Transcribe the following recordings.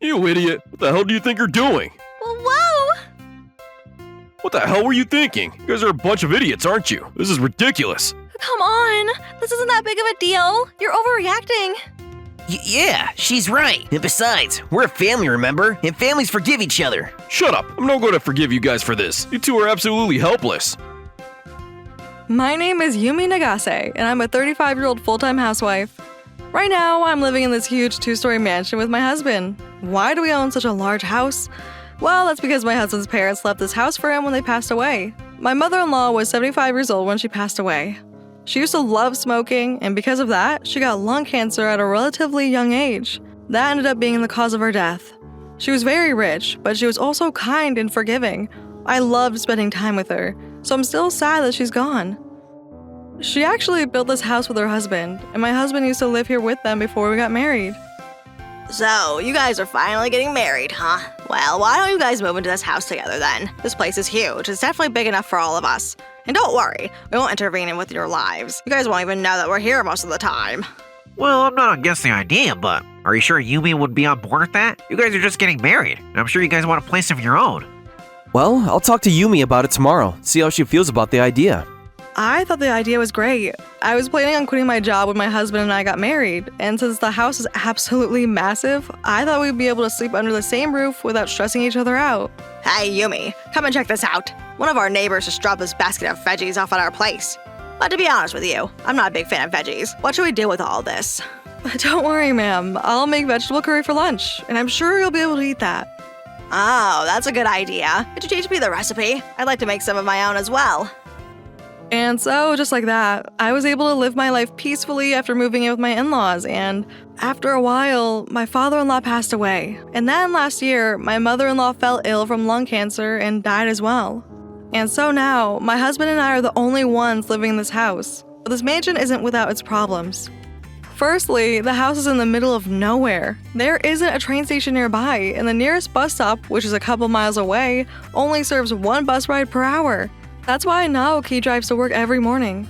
You idiot! What the hell do you think you're doing? Whoa! What the hell were you thinking? You guys are a bunch of idiots, aren't you? This is ridiculous. Come on! This isn't that big of a deal. You're overreacting. Yeah, she's right. And besides, we're a family, remember? And families forgive each other. Shut up! I'm not going to forgive you guys for this. You two are absolutely helpless. My name is Yumi Nagase, and I'm a 35-year-old full-time housewife. Right now, I'm living in this huge 2-story mansion with my husband. Why do we own such a large house? Well, that's because my husband's parents left this house for him when they passed away. My mother-in-law was 75 years old when she passed away. She used to love smoking, and because of that, she got lung cancer at a relatively young age. That ended up being the cause of her death. She was very rich, but she was also kind and forgiving. I loved spending time with her, so I'm still sad that she's gone. She actually built this house with her husband, and my husband used to live here with them before we got married. So, you guys are finally getting married, huh? Well, why don't you guys move into this house together then? This place is huge. It's definitely big enough for all of us. And don't worry, we won't intervene in with your lives. You guys won't even know that we're here most of the time. Well, I'm not against the idea, but are you sure Yumi would be on board with that? You guys are just getting married, and I'm sure you guys want a place of your own. Well, I'll talk to Yumi about it tomorrow, see how she feels about the idea. I thought the idea was great. I was planning on quitting my job when my husband and I got married, and since the house is absolutely massive, I thought we'd be able to sleep under the same roof without stressing each other out. Hey, Yumi, come and check this out. One of our neighbors just dropped this basket of veggies off at our place. But to be honest with you, I'm not a big fan of veggies. What should we do with all this? Don't worry, ma'am. I'll make vegetable curry for lunch, and I'm sure you'll be able to eat that. Oh, that's a good idea. Could you teach me the recipe? I'd like to make some of my own as well. And so, just like that, I was able to live my life peacefully after moving in with my in-laws, and after a while, my father-in-law passed away. And then last year, my mother-in-law fell ill from lung cancer and died as well. And so now, my husband and I are the only ones living in this house. But this mansion isn't without its problems. Firstly, the house is in the middle of nowhere. There isn't a train station nearby, and the nearest bus stop, which is a couple miles away, only serves one bus ride per hour. That's why Naoki drives to work every morning.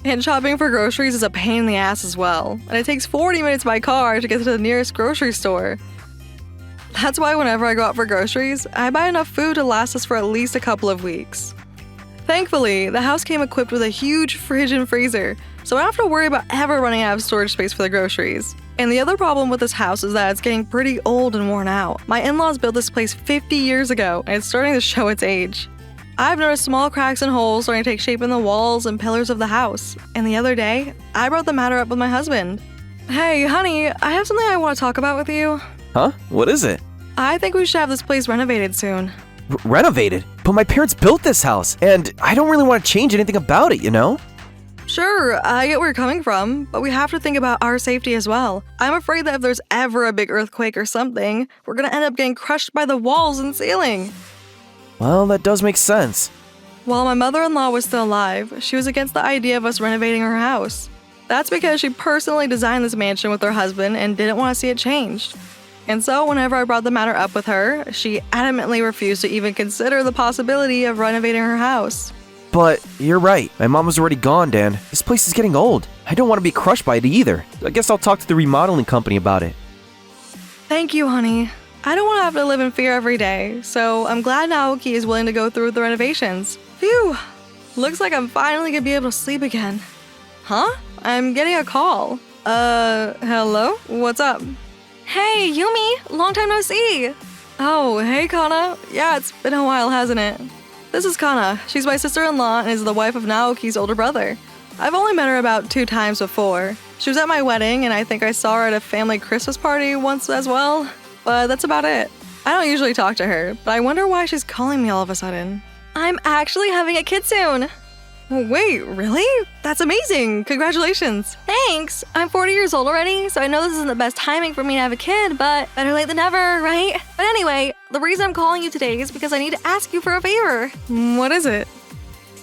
And shopping for groceries is a pain in the ass as well, and it takes 40 minutes by car to get to the nearest grocery store. That's why whenever I go out for groceries, I buy enough food to last us for at least a couple of weeks. Thankfully, the house came equipped with a huge fridge and freezer, so I don't have to worry about ever running out of storage space for the groceries. And the other problem with this house is that it's getting pretty old and worn out. My in-laws built this place 50 years ago, and it's starting to show its age. I've noticed small cracks and holes starting to take shape in the walls and pillars of the house. And the other day, I brought the matter up with my husband. Hey, honey, I have something I want to talk about with you. Huh? What is it? I think we should have this place renovated soon. Renovated? But my parents built this house, and I don't really want to change anything about it, you know? Sure, I get where you're coming from, but we have to think about our safety as well. I'm afraid that if there's ever a big earthquake or something, we're gonna end up getting crushed by the walls and ceiling. Well, that does make sense. While my mother-in-law was still alive, she was against the idea of us renovating her house. That's because she personally designed this mansion with her husband and didn't want to see it changed. And so whenever I brought the matter up with her, she adamantly refused to even consider the possibility of renovating her house. But you're right. My mom was already gone, Dan. This place is getting old. I don't want to be crushed by it either. I guess I'll talk to the remodeling company about it. Thank you, honey. I don't want to have to live in fear every day, so I'm glad Naoki is willing to go through with the renovations. Phew! Looks like I'm finally gonna be able to sleep again. Huh? I'm getting a call. Hello? What's up? Hey, Yumi, long time no see. Oh, hey, Kana. Yeah, it's been a while, hasn't it? This is Kana. She's my sister-in-law and is the wife of Naoki's older brother. I've only met her about 2 times before. She was at my wedding, and I think I saw her at a family Christmas party once as well. But that's about it. I don't usually talk to her, but I wonder why she's calling me all of a sudden. I'm actually having a kid soon. Wait, really? That's amazing. Congratulations. Thanks. I'm 40 years old already, so I know this isn't the best timing for me to have a kid, but better late than never, right? But anyway, the reason I'm calling you today is because I need to ask you for a favor. What is it?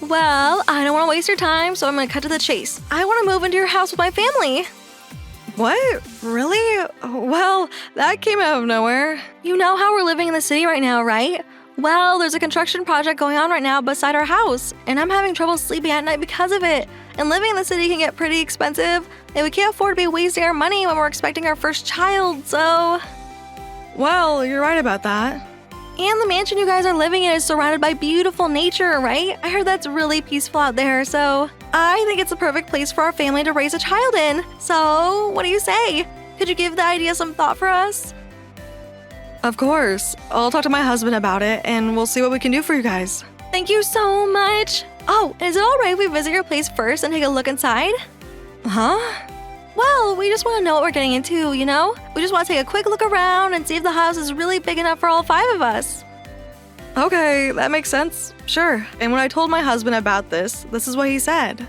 Well, I don't want to waste your time, so I'm going to cut to the chase. I want to move into your house with my family. What? Really? Well, that came out of nowhere. You know how we're living in the city right now, right? Well, there's a construction project going on right now beside our house, and I'm having trouble sleeping at night because of it. And living in the city can get pretty expensive, and we can't afford to be wasting our money when we're expecting our first child, so... Well, you're right about that. And the mansion you guys are living in is surrounded by beautiful nature, right? I heard that's really peaceful out there, so I think it's a perfect place for our family to raise a child in. So, what do you say? Could you give the idea some thought for us? Of course. I'll talk to my husband about it, and we'll see what we can do for you guys. Thank you so much. Oh, is it all right if we visit your place first and take a look inside? Huh? Well, we just want to know what we're getting into, you know? We just want to take a quick look around and see if the house is really big enough for all 5 of us. Okay, that makes sense. Sure. And when I told my husband about this is what he said.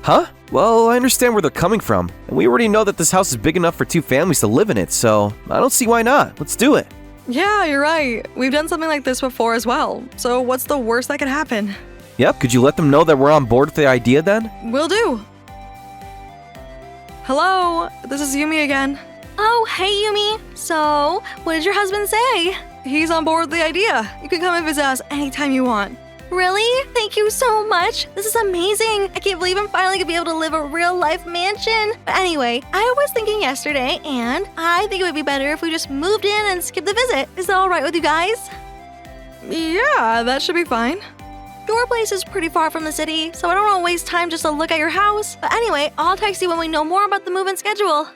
Huh? Well, I understand where they're coming from, and we already know that this house is big enough for 2 families to live in it, so I don't see why not. Let's do it. Yeah, you're right. We've done something like this before as well. So what's the worst that could happen? Yep, could you let them know that we're on board with the idea then? Will do. Hello, this is Yumi again. Oh, hey, Yumi. So, what did your husband say? He's on board with the idea. You can come and visit us anytime you want. Really? Thank you so much. This is amazing. I can't believe I'm finally gonna be able to live a real-life mansion. But anyway, I was thinking yesterday, and I think it would be better if we just moved in and skipped the visit. Is that all right with you guys? Yeah, that should be fine. Your place is pretty far from the city, so I don't want to waste time just to look at your house. But anyway, I'll text you when we know more about the move-in schedule.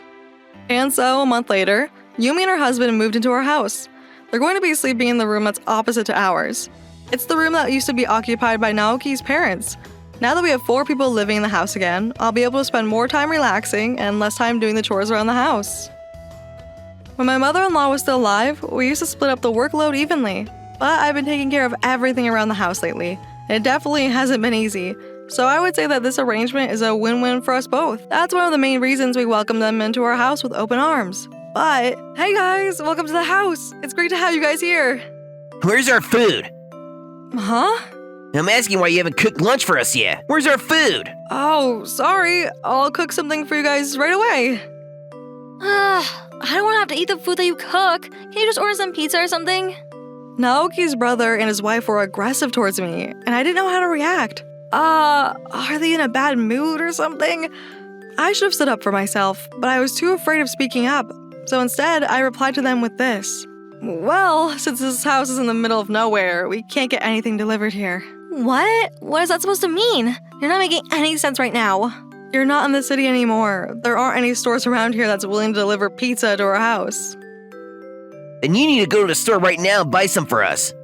And so, a month later, Yumi and her husband moved into our house. They're going to be sleeping in the room that's opposite to ours. It's the room that used to be occupied by Naoki's parents. Now that we have 4 people living in the house again, I'll be able to spend more time relaxing and less time doing the chores around the house. When my mother-in-law was still alive, we used to split up the workload evenly. But I've been taking care of everything around the house lately. It definitely hasn't been easy, so I would say that this arrangement is a win-win for us both. That's one of the main reasons we welcome them into our house with open arms. But, hey guys, welcome to the house. It's great to have you guys here. Where's our food? Huh? I'm asking why you haven't cooked lunch for us yet. Where's our food? Oh, sorry. I'll cook something for you guys right away. I don't want to have to eat the food that you cook. Can you just order some pizza or something? Naoki's brother and his wife were aggressive towards me, and I didn't know how to react. Are they in a bad mood or something? I should have stood up for myself, but I was too afraid of speaking up. So instead, I replied to them with this. Well, since this house is in the middle of nowhere, we can't get anything delivered here. What? What is that supposed to mean? You're not making any sense right now. You're not in the city anymore. There aren't any stores around here that's willing to deliver pizza to our house. Then you need to go to the store right now and buy some for us.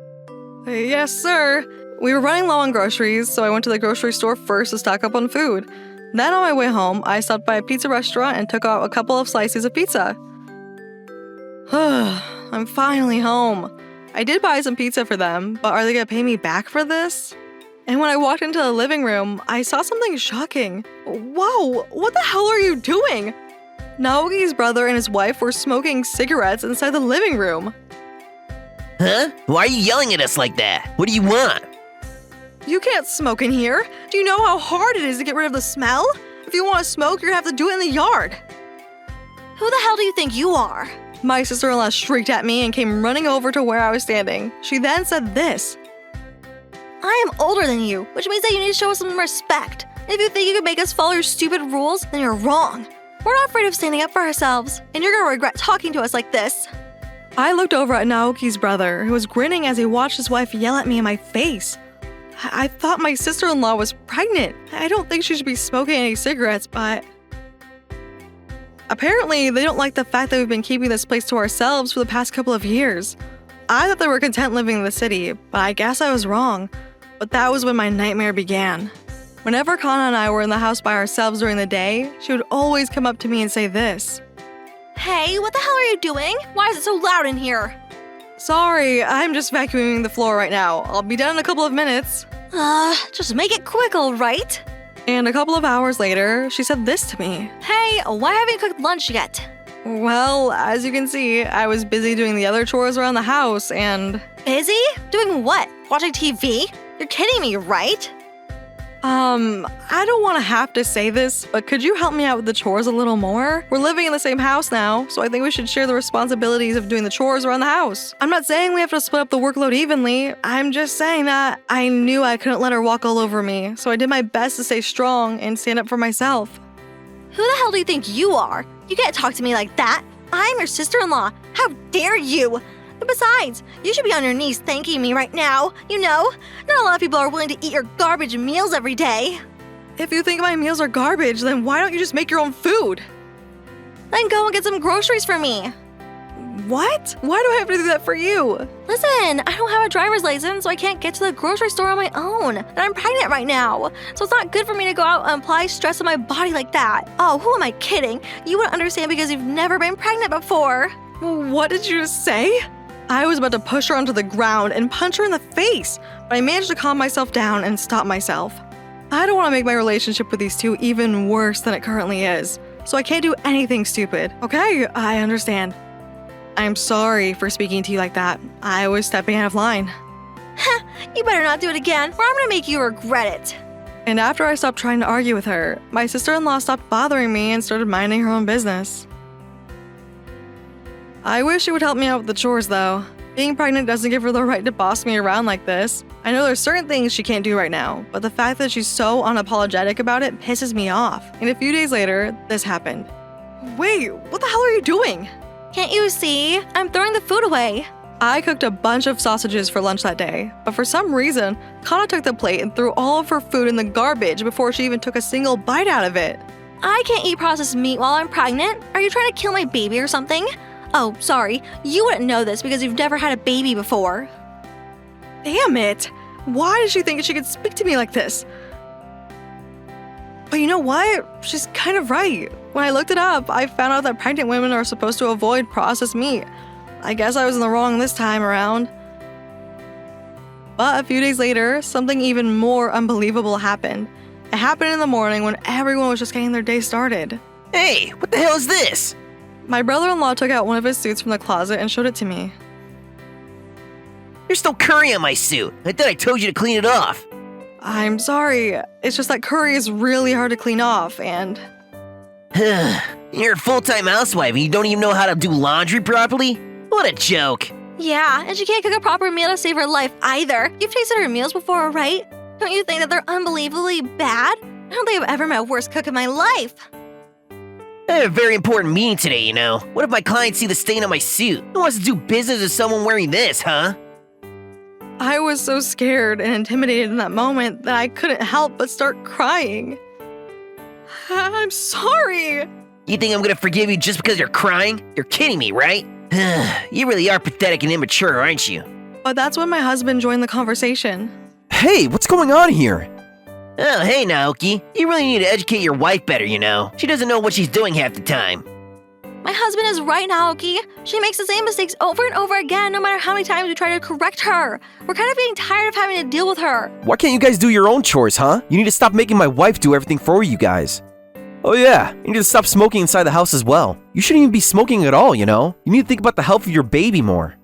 Yes, sir. We were running low on groceries, so I went to the grocery store first to stock up on food. Then on my way home, I stopped by a pizza restaurant and took out a couple of slices of pizza. I'm finally home. I did buy some pizza for them, but are they gonna pay me back for this? And when I walked into the living room, I saw something shocking. Whoa, what the hell are you doing? Naoki's brother and his wife were smoking cigarettes inside the living room. Huh? Why are you yelling at us like that? What do you want? You can't smoke in here. Do you know how hard it is to get rid of the smell? If you want to smoke, you're gonna have to do it in the yard. Who the hell do you think you are? My sister-in-law shrieked at me and came running over to where I was standing. She then said this. I am older than you, which means that you need to show us some respect. If you think you can make us follow your stupid rules, then you're wrong. We're not afraid of standing up for ourselves, and you're gonna regret talking to us like this. I looked over at Naoki's brother, who was grinning as he watched his wife yell at me in my face. I thought my sister-in-law was pregnant. I don't think she should be smoking any cigarettes, but... Apparently, they don't like the fact that we've been keeping this place to ourselves for the past couple of years. I thought they were content living in the city, but I guess I was wrong. But that was when my nightmare began. Whenever Kana and I were in the house by ourselves during the day, she would always come up to me and say this. Hey, what the hell are you doing? Why is it so loud in here? Sorry, I'm just vacuuming the floor right now. I'll be done in a couple of minutes. Just make it quick, alright? And a couple of hours later, she said this to me. Hey, why haven't you cooked lunch yet? Well, as you can see, I was busy doing the other chores around the house and... Busy? Doing what? Watching TV? You're kidding me, right? I don't want to have to say this, but could you help me out with the chores a little more? We're living in the same house now, so I think we should share the responsibilities of doing the chores around the house. I'm not saying we have to split up the workload evenly. I'm just saying that I knew I couldn't let her walk all over me, so I did my best to stay strong and stand up for myself. Who the hell do you think you are? You can't talk to me like that. I'm your sister-in-law. How dare you? And besides, you should be on your knees thanking me right now. You know, not a lot of people are willing to eat your garbage meals every day. If you think my meals are garbage, then why don't you just make your own food? Then go and get some groceries for me. What? Why do I have to do that for you? Listen, I don't have a driver's license, so I can't get to the grocery store on my own. And I'm pregnant right now, so it's not good for me to go out and apply stress on my body like that. Oh, who am I kidding? You wouldn't understand because you've never been pregnant before. What did you just say? I was about to push her onto the ground and punch her in the face, but I managed to calm myself down and stop myself. I don't want to make my relationship with these two even worse than it currently is, so I can't do anything stupid. Okay, I understand. I'm sorry for speaking to you like that. I was stepping out of line. You better not do it again, or I'm gonna make you regret it. And after I stopped trying to argue with her, my sister-in-law stopped bothering me and started minding her own business. I wish she would help me out with the chores, though. Being pregnant doesn't give her the right to boss me around like this. I know there's certain things she can't do right now, but the fact that she's so unapologetic about it pisses me off. And a few days later, this happened. Wait, what the hell are you doing? Can't you see? I'm throwing the food away. I cooked a bunch of sausages for lunch that day, but for some reason, Kana took the plate and threw all of her food in the garbage before she even took a single bite out of it. I can't eat processed meat while I'm pregnant. Are you trying to kill my baby or something? Oh, sorry. You wouldn't know this because you've never had a baby before. Damn it! Why did she think she could speak to me like this? But you know what? She's kind of right. When I looked it up, I found out that pregnant women are supposed to avoid processed meat. I guess I was in the wrong this time around. But a few days later, something even more unbelievable happened. It happened in the morning when everyone was just getting their day started. Hey, what the hell is this? My brother-in-law took out one of his suits from the closet and showed it to me. There's still curry on my suit. I thought I told you to clean it off. I'm sorry. It's just that curry is really hard to clean off, and... You're a full-time housewife and you don't even know how to do laundry properly? What a joke. Yeah, and she can't cook a proper meal to save her life either. You've tasted her meals before, right? Don't you think that they're unbelievably bad? I don't think I've ever met a worse cook in my life. I have a very important meeting today, you know. What if my clients see the stain on my suit? Who wants to do business with someone wearing this, huh? I was so scared and intimidated in that moment that I couldn't help but start crying. I'm sorry. You think I'm gonna forgive you just because you're crying? You're kidding me, right? You really are pathetic and immature, aren't you? But that's when my husband joined the conversation. Hey, what's going on here? Oh, hey, Naoki. You really need to educate your wife better, you know. She doesn't know what she's doing half the time. My husband is right, Naoki. She makes the same mistakes over and over again, no matter how many times we try to correct her. We're kind of getting tired of having to deal with her. Why can't you guys do your own chores, huh? You need to stop making my wife do everything for you guys. Oh yeah, you need to stop smoking inside the house as well. You shouldn't even be smoking at all, you know? You need to think about the health of your baby more.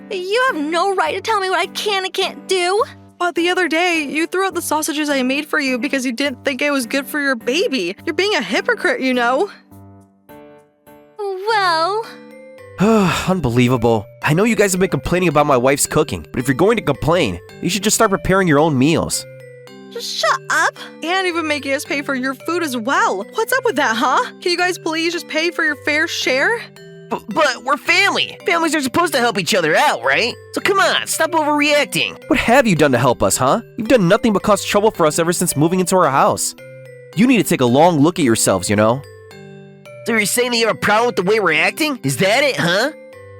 You have no right to tell me what I can and can't do. But the other day, you threw out the sausages I made for you because you didn't think it was good for your baby. You're being a hypocrite, you know? Well... Unbelievable. I know you guys have been complaining about my wife's cooking, but if you're going to complain, you should just start preparing your own meals. Just shut up. And even making us pay for your food as well. What's up with that, huh? Can you guys please just pay for your fair share? But we're family. Families are supposed to help each other out, right? So come on, stop overreacting. What have you done to help us, huh? You've done nothing but cause trouble for us ever since moving into our house. You need to take a long look at yourselves, you know? So you're saying that you have a problem with the way we're acting? Is that it, huh?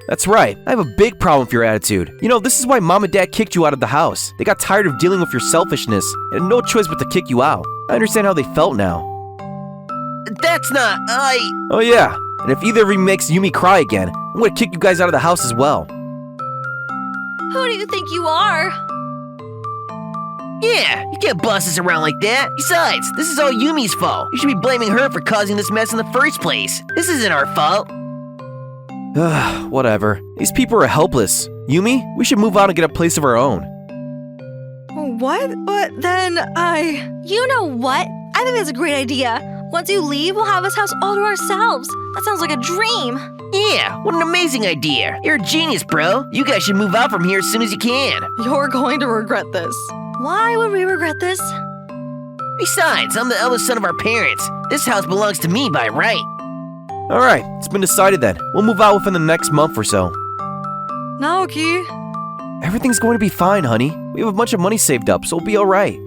That's right. I have a big problem with your attitude. You know, this is why Mom and Dad kicked you out of the house. They got tired of dealing with your selfishness and had no choice but to kick you out. I understand how they felt now. That's not... Oh yeah, and if either of you makes Yumi cry again, I'm gonna kick you guys out of the house as well. Who do you think you are? Yeah, you can't boss us around like that. Besides, this is all Yumi's fault. You should be blaming her for causing this mess in the first place. This isn't our fault. Whatever. These people are helpless. Yumi, we should move out and get a place of our own. What? But then You know what? I think that's a great idea. Once you leave, we'll have this house all to ourselves. That sounds like a dream. Yeah, what an amazing idea. You're a genius, bro. You guys should move out from here as soon as you can. You're going to regret this. Why would we regret this? Besides, I'm the eldest son of our parents. This house belongs to me by right. Alright, it's been decided then. We'll move out within the next month or so. Naoki, Everything's going to be fine, honey. We have a bunch of money saved up, so we'll be alright.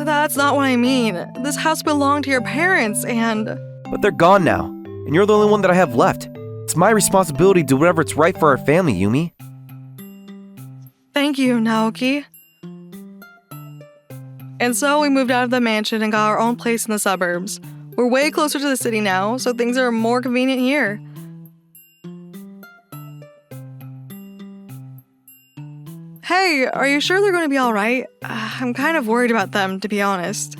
that's not what I mean. This house belonged to your parents, and But they're gone now, and you're the only one that I have left. It's my responsibility to do whatever it's right for our family, Yumi. thank you, Naoki. And so we moved out of the mansion and got our own place in the suburbs. We're way closer to the city now, so things are more convenient here. Hey, are you sure they're going to be all right? I'm kind of worried about them, to be honest.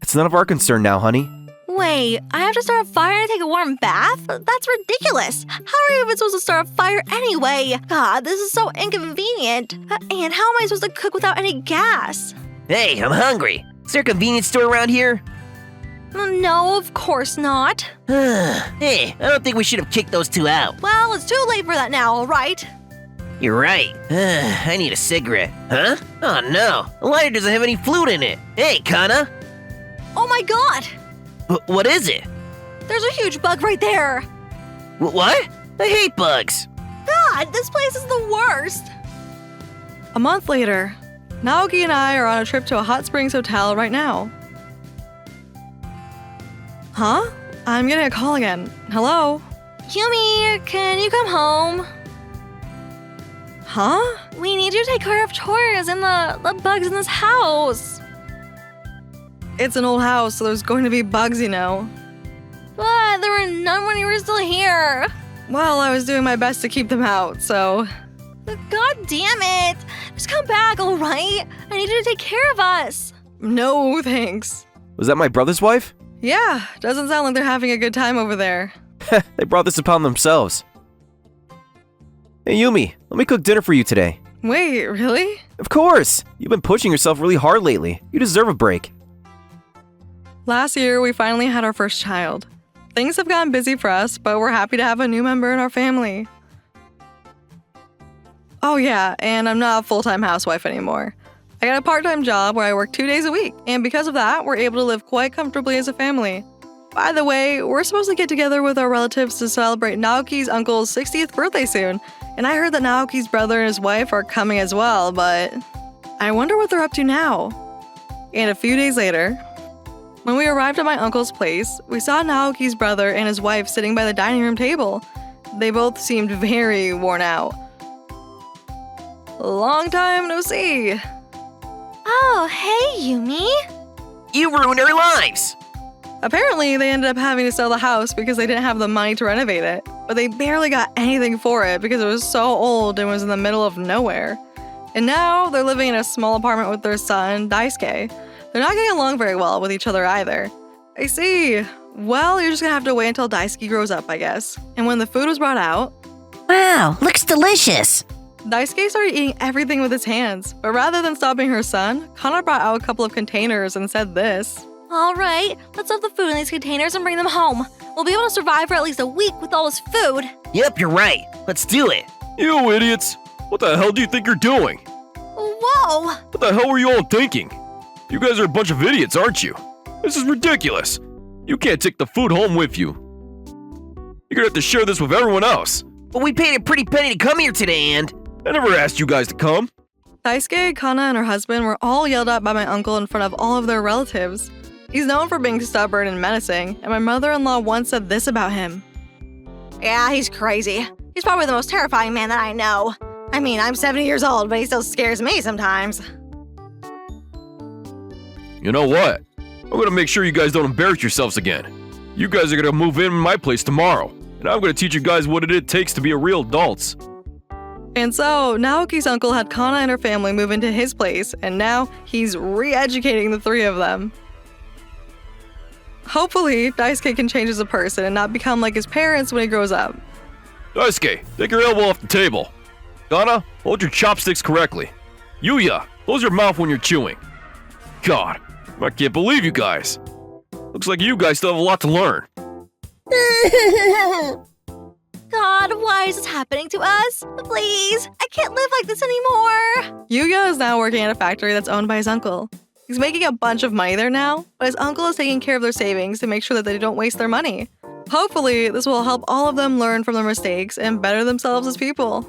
It's none of our concern now, honey. Wait, I have to start a fire and take a warm bath? That's ridiculous. How are you even supposed to start a fire anyway? God, this is so inconvenient. And how am I supposed to cook without any gas? Hey, I'm hungry. Is there a convenience store around here? No, of course not. Hey, I don't think we should have kicked those two out. Well, it's too late for that now, all right? You're right. I need a cigarette. Huh? Oh no, the lighter doesn't have any fluid in it. Hey, Kana. Oh my god! What is it? There's a huge bug right there! What? I hate bugs. God, this place is the worst! A month later, Naoki and I are on a trip to a hot springs hotel right now. Huh? I'm getting a call again. Hello? Yumi, can you come home? Huh? We need you to take care of chores and the bugs in this house. It's an old house, so there's going to be bugs, you know. But there were none when you were still here. Well, I was doing my best to keep them out, so... God damn it! Just come back, all right? I need you to take care of us. No, thanks. Was that my brother's wife? Yeah, doesn't sound like they're having a good time over there. They brought this upon themselves. Hey Yumi, let me cook dinner for you today. Wait, really? Of course! You've been pushing yourself really hard lately. You deserve a break. Last year, we finally had our first child. Things have gotten busy for us, but we're happy to have a new member in our family. Oh yeah, and I'm not a full-time housewife anymore. I got a part-time job where I work 2 days a week, and because of that, we're able to live quite comfortably as a family. By the way, we're supposed to get together with our relatives to celebrate Naoki's uncle's 60th birthday soon, and I heard that Naoki's brother and his wife are coming as well, but I wonder what they're up to now. And a few days later, when we arrived at my uncle's place, we saw Naoki's brother and his wife sitting by the dining room table. They both seemed very worn out. Long time no see. Oh, hey, Yumi. You ruined our lives. Apparently, they ended up having to sell the house because they didn't have the money to renovate it, but they barely got anything for it because it was so old and was in the middle of nowhere. And now they're living in a small apartment with their son, Daisuke. They're not getting along very well with each other either. I see. Well, you're just gonna have to wait until Daisuke grows up, I guess. And when the food was brought out, Wow, looks delicious. Daisuke started eating everything with his hands. But rather than stopping her son, Kana brought out a couple of containers and said this. All right, let's stuff the food in these containers and bring them home. We'll be able to survive for at least a week with all this food. Yep, you're right. Let's do it. You idiots! What the hell do you think you're doing? Whoa! What the hell were you all thinking? You guys are a bunch of idiots, aren't you? This is ridiculous. You can't take the food home with you. You're gonna have to share this with everyone else. But we paid a pretty penny to come here today, and... I never asked you guys to come. Daisuke, Kana, and her husband were all yelled at by my uncle in front of all of their relatives. He's known for being stubborn and menacing, and my mother-in-law once said this about him. Yeah, he's crazy. He's probably the most terrifying man that I know. I mean, I'm 70 years old, but he still scares me sometimes. You know what? I'm gonna make sure you guys don't embarrass yourselves again. You guys are gonna move in my place tomorrow, and I'm gonna teach you guys what it takes to be a real adults. And so, Naoki's uncle had Kana and her family move into his place, and now he's re-educating the three of them. Hopefully, Daisuke can change as a person and not become like his parents when he grows up. Daisuke, take your elbow off the table. Kana, hold your chopsticks correctly. Yuya, close your mouth when you're chewing. God, I can't believe you guys. Looks like you guys still have a lot to learn. God, why is this happening to us? Please, I can't live like this anymore. Yuya is now working at a factory that's owned by his uncle. He's making a bunch of money there now, but his uncle is taking care of their savings to make sure that they don't waste their money. Hopefully, this will help all of them learn from their mistakes and better themselves as people.